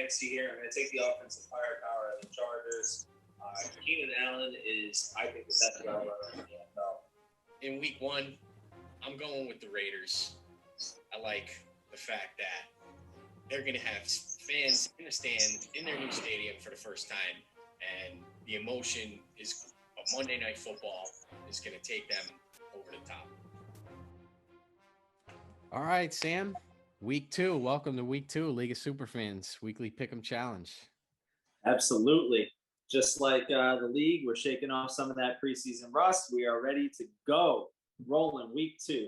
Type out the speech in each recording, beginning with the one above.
against you here. I'm going to take the offensive firepower of the Chargers. Keenan Allen is, I think, the best runner in the NFL. In week 1, I'm going with the Raiders. I like the fact that they're going to have fans in the stands in their new stadium for the first time, and the emotion is a Monday Night Football is going to take them over the top. All right, Sam. Week 2. Welcome to Week 2, League of SuperFans Weekly Pick'em Challenge. Absolutely. Just like the league, we're shaking off some of that preseason rust. We are ready to go. Rolling Week 2.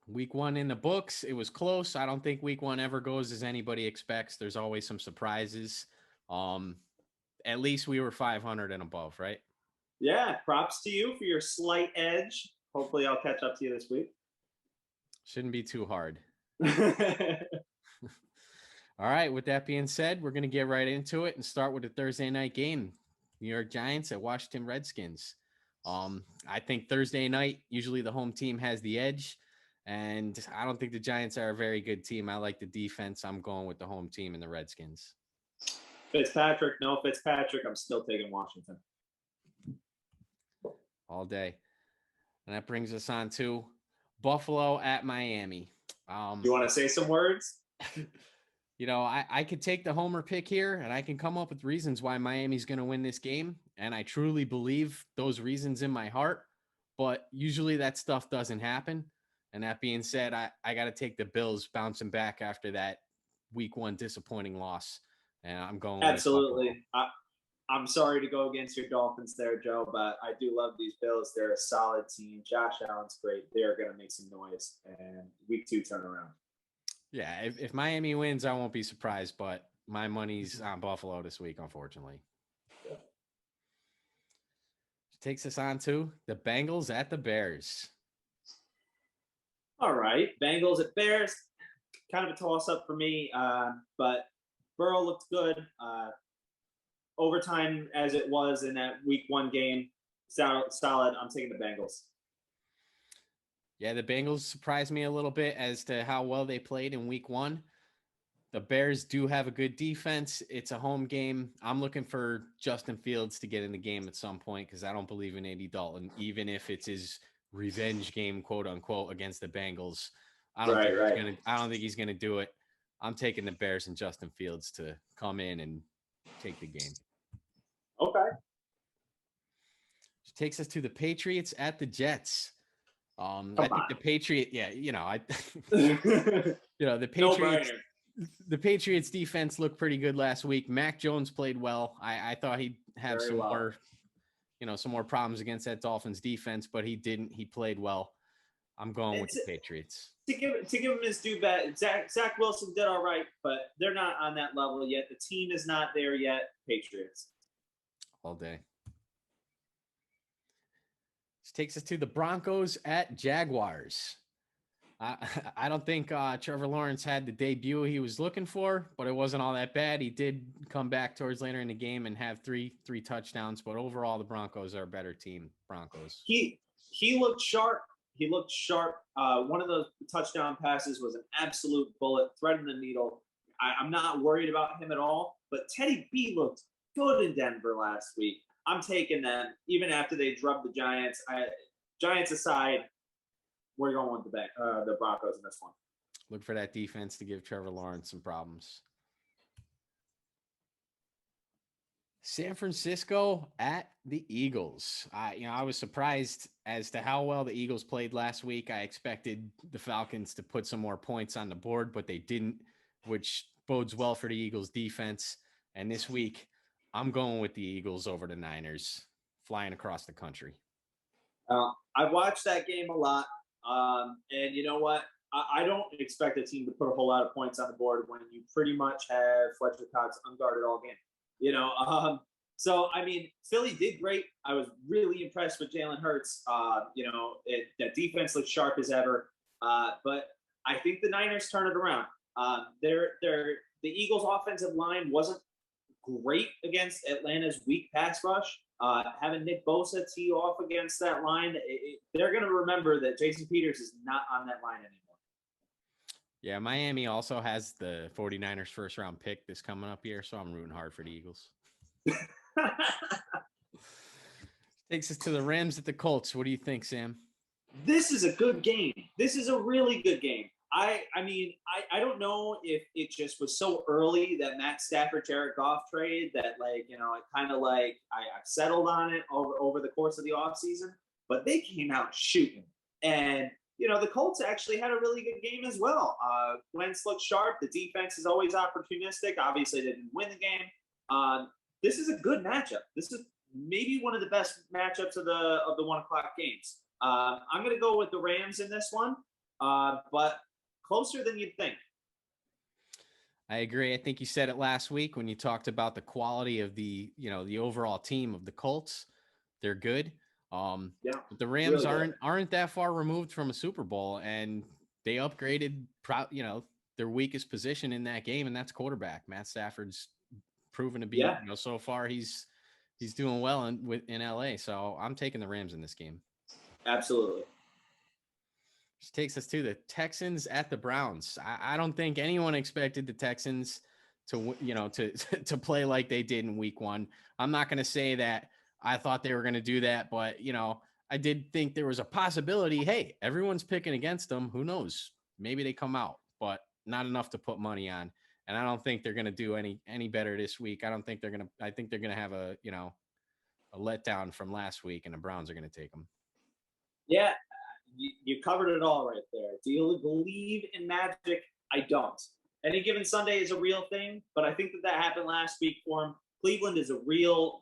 Week 1 in the books. It was close. I don't think Week 1 ever goes as anybody expects. There's always some surprises. At least we were 500 and above, right? Yeah. Props to you for your slight edge. Hopefully, I'll catch up to you this week. Shouldn't be too hard. All right. With that being said, we're going to get right into it and start with the Thursday night game. New York Giants at Washington Redskins. I think Thursday night, usually the home team has the edge, and I don't think the Giants are a very good team. I like the defense. I'm going with the home team and the Redskins. Fitzpatrick, no Fitzpatrick. I'm still taking Washington. All day. And that brings us on to Buffalo at Miami. You want to say some words? You know, I could take the homer pick here, and I can come up with reasons why Miami's going to win this game. And I truly believe those reasons in my heart, but usually that stuff doesn't happen. And that being said, I got to take the Bills bouncing back after that week 1 disappointing loss. And I'm going absolutely. I'm sorry to go against your Dolphins there, Joe, but I do love these Bills. They're a solid team. Josh Allen's great. They're going to make some noise, and week 2 turnaround. Yeah, if Miami wins, I won't be surprised, but my money's on Buffalo this week, unfortunately. Yeah. Takes us on to the Bengals at the Bears. All right, Bengals at Bears. Kind of a toss-up for me, but Burrow looked good. Overtime as it was in that week 1 game, solid. I'm taking the Bengals. Yeah, the Bengals surprised me a little bit as to how well they played in week 1. The Bears do have a good defense. It's a home game. I'm looking for Justin Fields to get in the game at some point because I don't believe in Andy Dalton, even if it's his revenge game, quote unquote, against the Bengals. I don't think he's gonna do it. I'm taking the Bears and Justin Fields to come in and take the game. Okay. Which takes us to the Patriots at the Jets. I think the Patriot, the Patriots defense looked pretty good last week. Mac Jones played well. I thought he'd have some more problems against that Dolphins defense, but he didn't. He played well. I'm going with the Patriots. To give him his due back, Zach Wilson did all right, but they're not on that level yet. The team is not there yet. Patriots. All day. This takes us to the Broncos at Jaguars. I don't think Trevor Lawrence had the debut he was looking for, but it wasn't all that bad. He did come back towards later in the game and have three touchdowns, but overall the Broncos are a better team. Broncos. He looked sharp. He looked sharp. One of those touchdown passes was an absolute bullet, threading the needle. I'm not worried about him at all, but Teddy B looked good in Denver last week. I'm taking them, even after they drubbed the Giants. Giants aside, we're going with the Broncos in this one. Look for that defense to give Trevor Lawrence some problems. San Francisco at the Eagles. I was surprised as to how well the Eagles played last week. I expected the Falcons to put some more points on the board, but they didn't, which bodes well for the Eagles defense. And this week, I'm going with the Eagles over the Niners, flying across the country. I've watched that game a lot. And you know what? I don't expect a team to put a whole lot of points on the board when you pretty much have Fletcher Cox unguarded all game. So, I mean, Philly did great. I was really impressed with Jalen Hurts. That defense looked sharp as ever. But I think the Niners turn it around. The Eagles' offensive line wasn't great against Atlanta's weak pass rush. Having Nick Bosa tee off against that line, they're going to remember that Jason Peters is not on that line anymore. Yeah, Miami also has the 49ers first round pick this coming up here, so I'm rooting hard for the Eagles. Takes us to the Rams at the Colts. What do you think, Sam? This is a good game. This is a really good game. I don't know if it just was so early that Matt Stafford Jared Goff trade that it kind of I settled on it over the course of the offseason, but they came out shooting. And the Colts actually had a really good game as well. Wentz looked sharp. The defense is always opportunistic. Obviously, they didn't win the game. This is a good matchup. This is maybe one of the best matchups of the 1 o'clock games. I'm going to go with the Rams in this one, but closer than you'd think. I agree. I think you said it last week when you talked about the quality of the overall team of the Colts. They're good. Yeah, but the Rams really aren't that far removed from a Super Bowl, and they upgraded their weakest position in that game, and that's quarterback. Matt Stafford's proven to be so far he's doing well in LA. So I'm taking the Rams in this game. Absolutely. Which takes us to the Texans at the Browns. I don't think anyone expected the Texans to to play like they did in week 1. I'm not going to say that I thought they were going to do that, but I did think there was a possibility. Hey, everyone's picking against them. Who knows? Maybe they come out, but not enough to put money on. And I don't think they're going to do any better this week. I think they're going to have a letdown from last week, and the Browns are going to take them. Yeah, you covered it all right there. Do you believe in magic? I don't. Any given Sunday is a real thing, but I think that happened last week for them. Cleveland is a real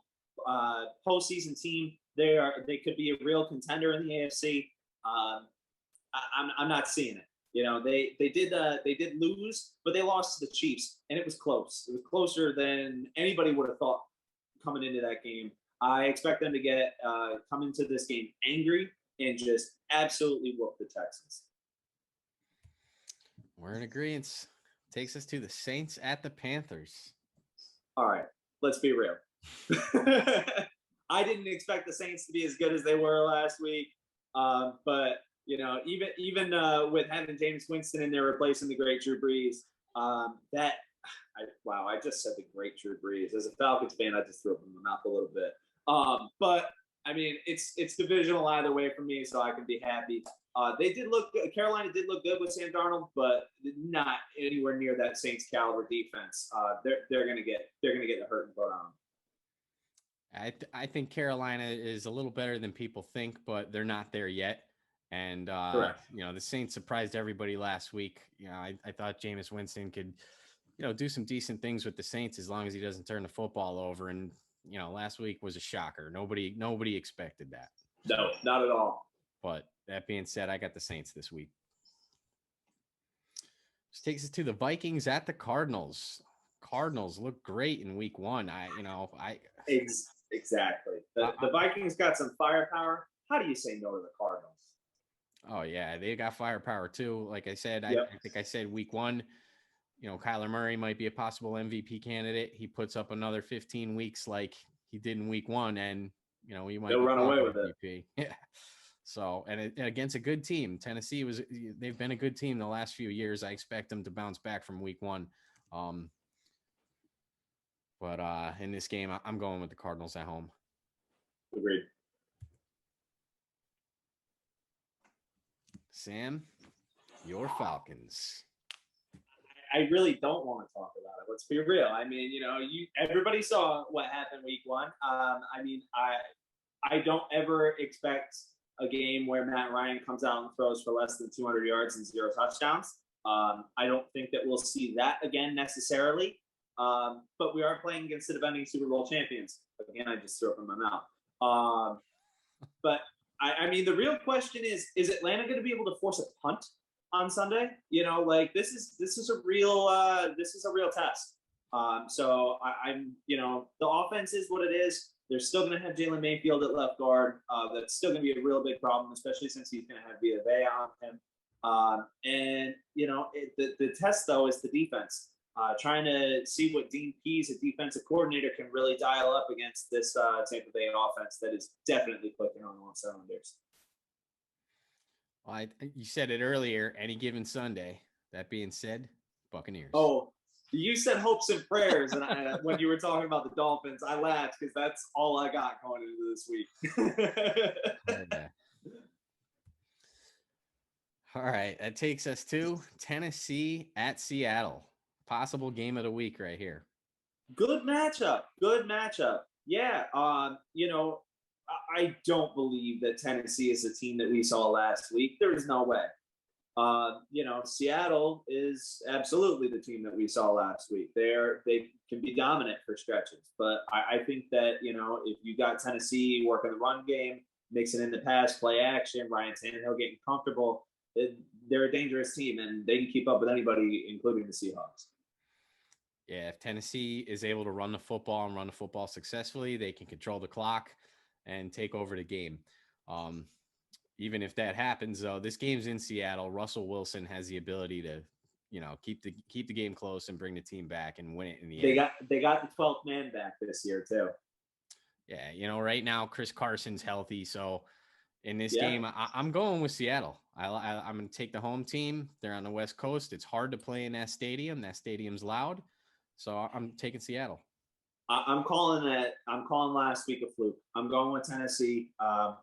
postseason team. They could be a real contender in the AFC. I'm not seeing it. They did lose, but they lost to the Chiefs, and it was close. It was closer than anybody would have thought coming into that game. I expect them to come into this game angry and just absolutely whoop the Texans. We're in agreement. Takes us to the Saints at the Panthers. All right, let's be real. I didn't expect the Saints to be as good as they were last week, but even with having James Winston in there replacing the great Drew Brees, I just said the great Drew Brees. As a Falcons fan, I just threw up in my mouth a little bit. But I mean, it's divisional either way for me, so I can be happy. Carolina did look good with Sam Darnold, but not anywhere near that Saints caliber defense. They're gonna get the hurt and put on them. I think Carolina is a little better than people think, but they're not there yet. And the Saints surprised everybody last week. I thought Jameis Winston could, do some decent things with the Saints as long as he doesn't turn the football over. And last week was a shocker. Nobody expected that. No, not at all. But that being said, I got the Saints this week. This takes us to the Vikings at the Cardinals. Cardinals look great in week 1. Exactly. The Vikings got some firepower. How do you say no to the Cardinals? Oh yeah, they got firepower too. Like I said, I think I said week 1. Kyler Murray might be a possible MVP candidate. He puts up another 15 weeks like he did in week 1, and he might run away with MVP. Yeah. So, and against a good team, Tennessee they've been a good team the last few years. I expect them to bounce back from week 1. But in this game, I'm going with the Cardinals at home. Agreed. Sam, your Falcons. I really don't want to talk about it. Let's be real. I mean, everybody saw what happened week 1. I don't ever expect a game where Matt Ryan comes out and throws for less than 200 yards and 0 touchdowns. I don't think that we'll see that again necessarily. But we are playing against the defending Super Bowl champions. Again, I just threw up in my mouth. But I mean, the real question is Atlanta going to be able to force a punt on Sunday? This is a real test. So I'm the offense is what it is. They're still going to have Jalen Mayfield at left guard. That's still going to be a real big problem, especially since he's going to have Vita Vea on him. And the test though is the defense. Trying to see what Dean Pease, a defensive coordinator, can really dial up against this Tampa Bay offense that is definitely clicking on all cylinders. Well, you said it earlier, any given Sunday. That being said, Buccaneers. Oh, you said hopes and prayers, and when you were talking about the Dolphins, I laughed because that's all I got going into this week. Yeah. All right, that takes us to Tennessee at Seattle. Possible game of the week right here. Good matchup. Good matchup. Yeah. I don't believe that Tennessee is the team that we saw last week. There is no way. Seattle is absolutely the team that we saw last week. They can be dominant for stretches, but I think that if you got Tennessee working the run game, mixing in the pass, play action, Ryan Tannehill getting comfortable, they're a dangerous team, and they can keep up with anybody, including the Seahawks. Yeah, if Tennessee is able to run the football successfully, they can control the clock and take over the game. Even if that happens, though, this game's in Seattle. Russell Wilson has the ability to, keep the game close and bring the team back and win it in the end. They got the 12th man back this year too. Yeah, right now Chris Carson's healthy, so in this game, I'm going with Seattle. I'm going to take the home team. They're on the West Coast. It's hard to play in that stadium. That stadium's loud, so I'm taking Seattle. I'm calling that. I'm calling last week a fluke. I'm going with Tennessee.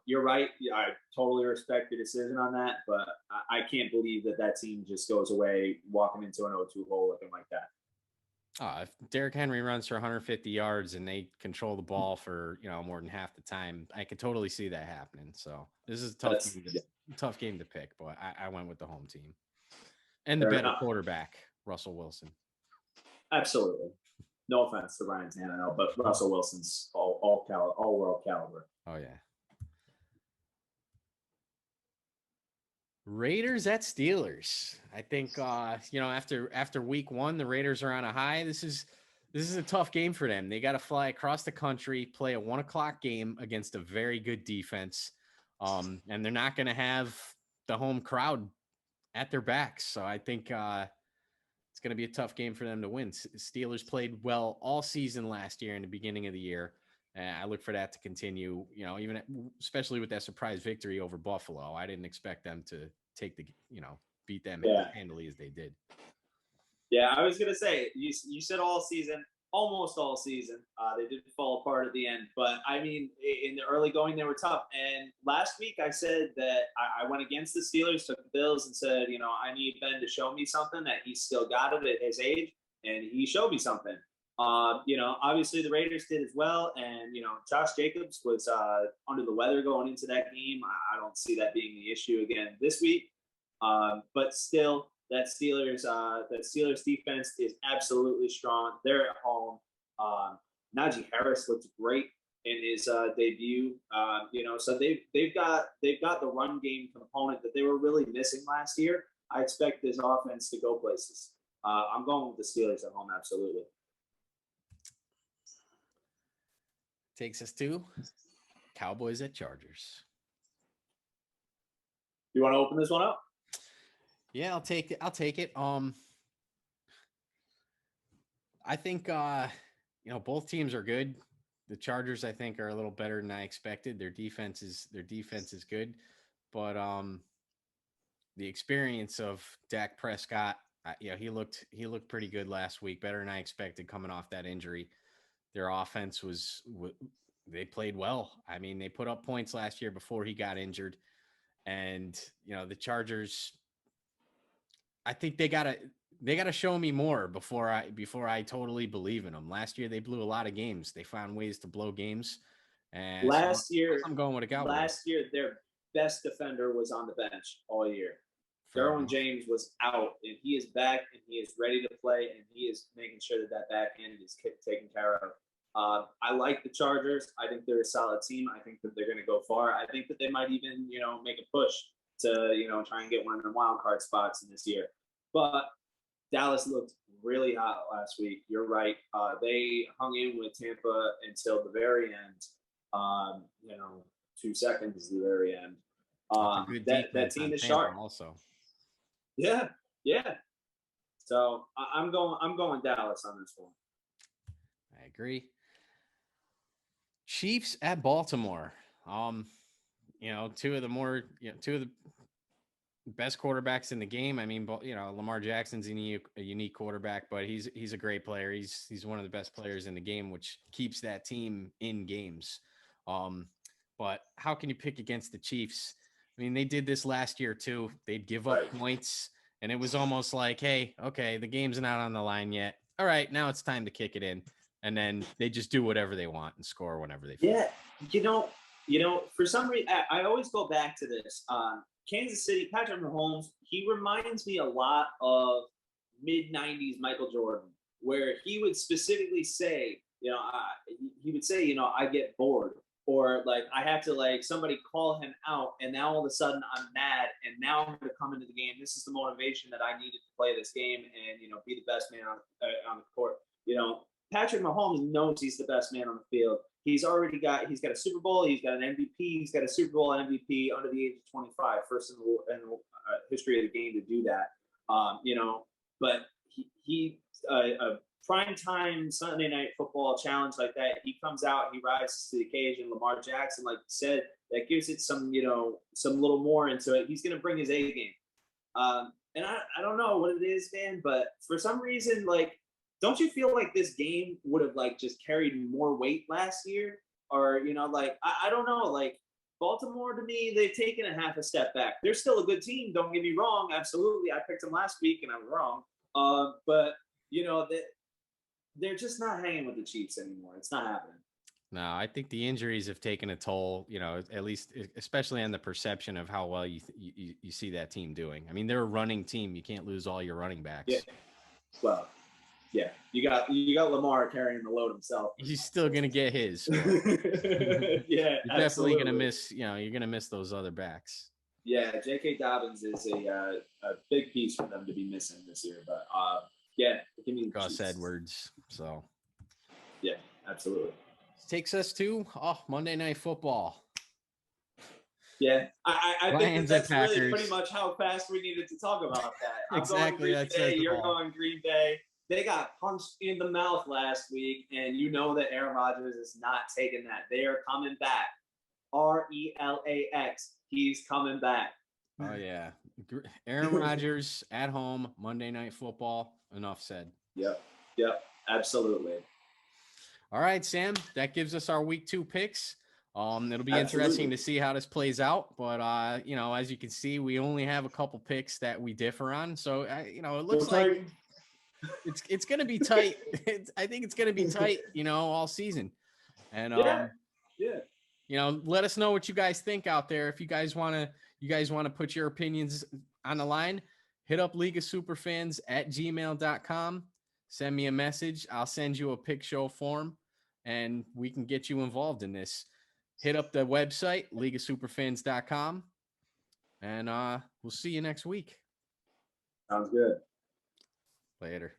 You're right. I totally respect your decision on that, but I can't believe that team just goes away walking into an 0-2 hole looking like that. If Derrick Henry runs for 150 yards and they control the ball for more than half the time, I could totally see that happening. So this is a tough game to pick, but I went with the home team and the better quarterback, Russell Wilson. Absolutely. No offense to Ryan Tannehill, but Russell Wilson's all world caliber. Oh yeah. Raiders at Steelers. I think after week 1, the Raiders are on a high. This is a tough game for them. They got to fly across the country, play a 1:00 game against a very good defense, and they're not going to have the home crowd at their backs. So I think it's going to be a tough game for them to win. Steelers played well all season last year in the beginning of the year. I look for that to continue, especially with that surprise victory over Buffalo. I didn't expect them to beat them as handily as they did. Yeah, I was going to say, you said all season, almost all season. They did fall apart at the end. But, I mean, in the early going, they were tough. And last week I said that I went against the Steelers, took the Bills, and said, I need Ben to show me something, that he's still got it at his age. And he showed me something. Obviously the Raiders did as well. And, Josh Jacobs was under the weather going into that game. I don't see that being the issue again this week. But still, that Steelers defense is absolutely strong. They're at home. Najee Harris looked great in his debut. So they've got the run game component that they were really missing last year. I expect this offense to go places. I'm going with the Steelers at home, absolutely. Takes us to Cowboys at Chargers. You want to open this one up? Yeah, I'll take it. I think both teams are good. The Chargers, I think, are a little better than I expected. Their defense is good, but the experience of Dak Prescott, he looked pretty good last week, better than I expected coming off that injury. Their offense they played well. I mean, they put up points last year before he got injured, and the Chargers, I think they gotta show me more before I totally believe in them. Last year they blew a lot of games. They found ways to blow games. And last year I'm going with a Cowboys. Last year their best defender was on the bench all year. Derwin James was out, and he is back, and he is ready to play, and he is making sure that back end is taken care of. I like the Chargers. I think they're a solid team. I think that they're going to go far. I think that they might even, make a push to, try and get one of the wild card spots in this year. But Dallas looked really hot last week. You're right. They hung in with Tampa until the very end. 2 seconds to the very end. That team is sharp. Also. Yeah. So I'm going Dallas on this one. I agree. Chiefs at Baltimore. Two of the best quarterbacks in the game. I mean, Lamar Jackson's a unique quarterback, but he's a great player. He's one of the best players in the game, which keeps that team in games. But how can you pick against the Chiefs? I mean, they did this last year too. They'd give up points, and it was almost like, hey, okay, the game's not on the line yet. All right, now it's time to kick it in. And then they just do whatever they want and score whenever they feel. Yeah, for some reason, I always go back to this. Kansas City, Patrick Mahomes, he reminds me a lot of mid-90s Michael Jordan, where he would specifically say, he would say, I get bored. Or like I have to like somebody call him out, and now all of a sudden I'm mad, and now I'm going to come into the game. This is the motivation that I needed to play this game and be the best man on the court. Patrick Mahomes knows he's the best man on the field. He's got a Super Bowl, he's got an MVP, he's got a Super Bowl MVP under the age of 25, first in the history of the game to do that. But he prime time Sunday night football challenge like that, he comes out, he rises to the occasion. Lamar Jackson, like you said, that gives it some little more into it. He's going to bring his A game. And I don't know what it is, man, but for some reason, like, don't you feel like this game would have like just carried more weight last year? Or, I don't know, like Baltimore, to me, they've taken a half a step back. They're still a good team. Don't get me wrong. Absolutely. I picked them last week and I'm wrong. But they're just not hanging with the Chiefs anymore. It's not happening. No, I think the injuries have taken a toll, at least especially on the perception of how well you see that team doing. I mean, they're a running team. You can't lose all your running backs. Yeah. Well, yeah, you got Lamar carrying the load himself. He's still going to get his. Yeah, you're definitely going to miss, you're going to miss those other backs. Yeah, J.K. Dobbins is a big piece for them to be missing this year. But, give me Gus Edwards. So, yeah, absolutely. Takes us to Monday Night Football. Yeah, I think that's Packers. Really pretty much how fast we needed to talk about that. Exactly. I'm going Green Bay, you're going Green Bay. They got punched in the mouth last week, and you know that Aaron Rodgers is not taking that. They are coming back. RELAX. He's coming back. Oh, yeah. Aaron Rodgers at home, Monday Night Football. Enough said. Yep, absolutely. All right, Sam, that gives us our week 2 picks. It'll be interesting to see how this plays out, but as you can see, we only have a couple picks that we differ on. So, it looks like it's going to be tight. I think it's going to be tight, all season. And let us know what you guys think out there. If you guys want to put your opinions on the line, hit up leagueofsuperfans@gmail.com. Send me a message. I'll send you a pick show form, and we can get you involved in this. Hit up the website, leagueofsuperfans.com, and we'll see you next week. Sounds good. Later.